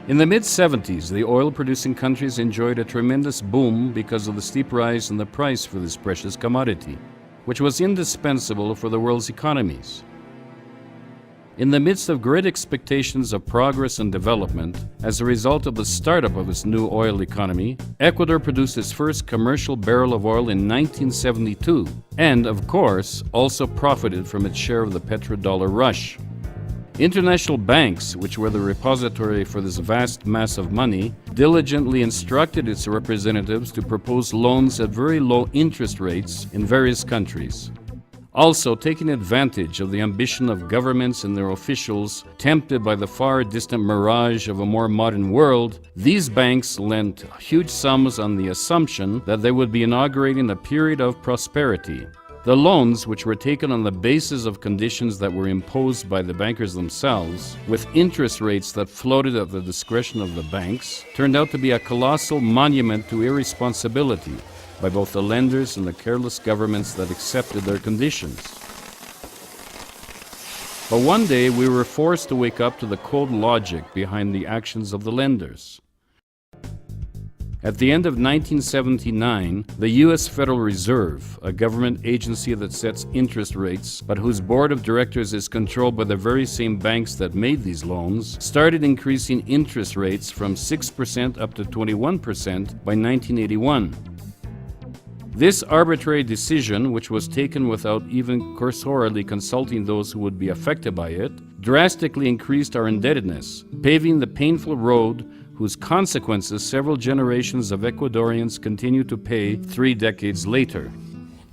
In the mid-70s, the oil-producing countries enjoyed a tremendous boom because of the steep rise in the price for this precious commodity, which was indispensable for the world's economies. In the midst of great expectations of progress and development, as a result of the startup of its new oil economy, Ecuador produced its first commercial barrel of oil in 1972, and, of course, also profited from its share of the petrodollar rush. International banks, which were the repository for this vast mass of money, diligently instructed its representatives to propose loans at very low interest rates in various countries. Also, taking advantage of the ambition of governments and their officials, tempted by the far distant mirage of a more modern world, these banks lent huge sums on the assumption that they would be inaugurating a period of prosperity. The loans, which were taken on the basis of conditions that were imposed by the bankers themselves, with interest rates that floated at the discretion of the banks, turned out to be a colossal monument to irresponsibility by both the lenders and the careless governments that accepted their conditions. But one day we were forced to wake up to the cold logic behind the actions of the lenders. At the end of 1979, the U.S. Federal Reserve, a government agency that sets interest rates, but whose board of directors is controlled by the very same banks that made these loans, started increasing interest rates from 6% up to 21% by 1981. This arbitrary decision, which was taken without even cursorily consulting those who would be affected by it, drastically increased our indebtedness, paving the painful road whose consequences several generations of Ecuadorians continue to pay 3 decades later.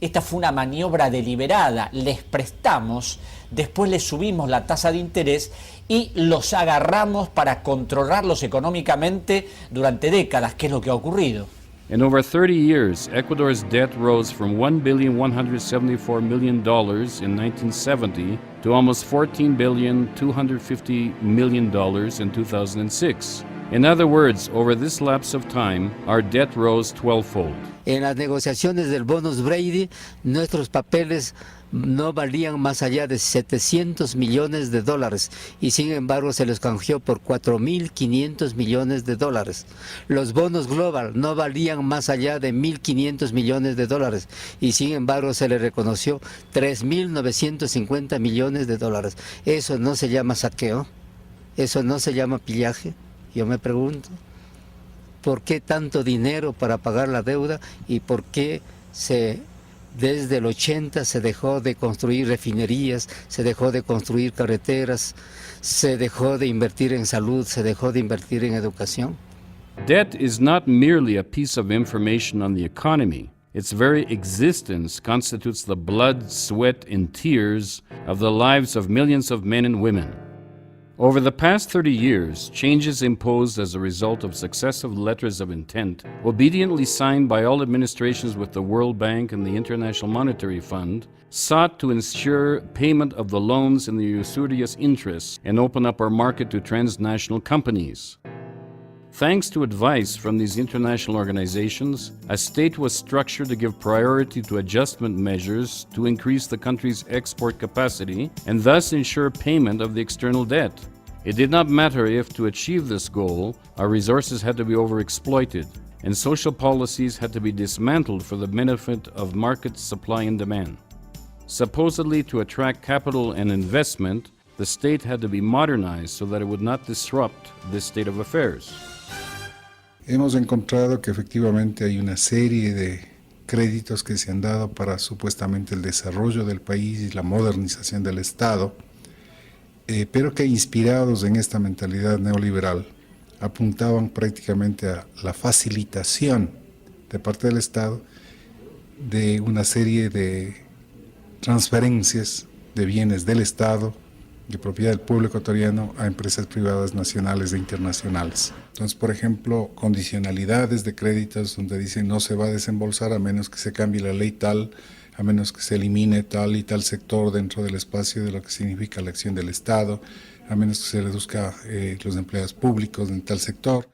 Esta fue una maniobra deliberada, les prestamos, después les subimos la tasa de interés y los agarramos para controlarlos económicamente durante décadas, que es lo que ha ocurrido. In over 30 years, Ecuador's debt rose from $1,174,000,000 in 1970 to almost $14,250,000,000 in 2006. In other words, over this lapse of time, our debt rose 12-fold. En las negociaciones del bonus Brady, nuestros papeles no valían más allá de $700 millones y sin embargo se los canjeó por $4.500 millones. Los bonos Global no valían más allá de $1.500 millones y sin embargo se les reconoció $3.950 millones. Eso no se llama saqueo, eso no se llama pillaje. Yo me pregunto, ¿por qué tanto dinero para pagar la deuda y por qué desde el 80 se dejó de construir refinerías, se dejó de construir carreteras, se dejó de invertir en salud, se dejó de invertir en educación? Debt is not merely a piece of information on the economy. Its very existence constitutes the blood, sweat, and tears of the lives of millions of men and women. Over the past 30 years, changes imposed as a result of successive letters of intent, obediently signed by all administrations with the World Bank and the International Monetary Fund, sought to ensure payment of the loans in the usurious interests and open up our market to transnational companies. Thanks to advice from these international organizations, a state was structured to give priority to adjustment measures to increase the country's export capacity and thus ensure payment of the external debt. It did not matter if, to achieve this goal, our resources had to be overexploited and social policies had to be dismantled for the benefit of market supply and demand. Supposedly to attract capital and investment, the state had to be modernized so that it would not disrupt this state of affairs. Hemos encontrado que efectivamente hay una serie de créditos que se han dado para supuestamente el desarrollo del país y la modernización del Estado, pero que inspirados en esta mentalidad neoliberal apuntaban prácticamente a la facilitación de parte del Estado de una serie de transferencias de bienes del Estado, de propiedad del pueblo ecuatoriano, a empresas privadas nacionales e internacionales. Entonces, por ejemplo, condicionalidades de créditos donde dicen no se va a desembolsar a menos que se cambie la ley tal, a menos que se elimine tal y tal sector dentro del espacio de lo que significa la acción del Estado, a menos que se reduzca los empleados públicos en tal sector.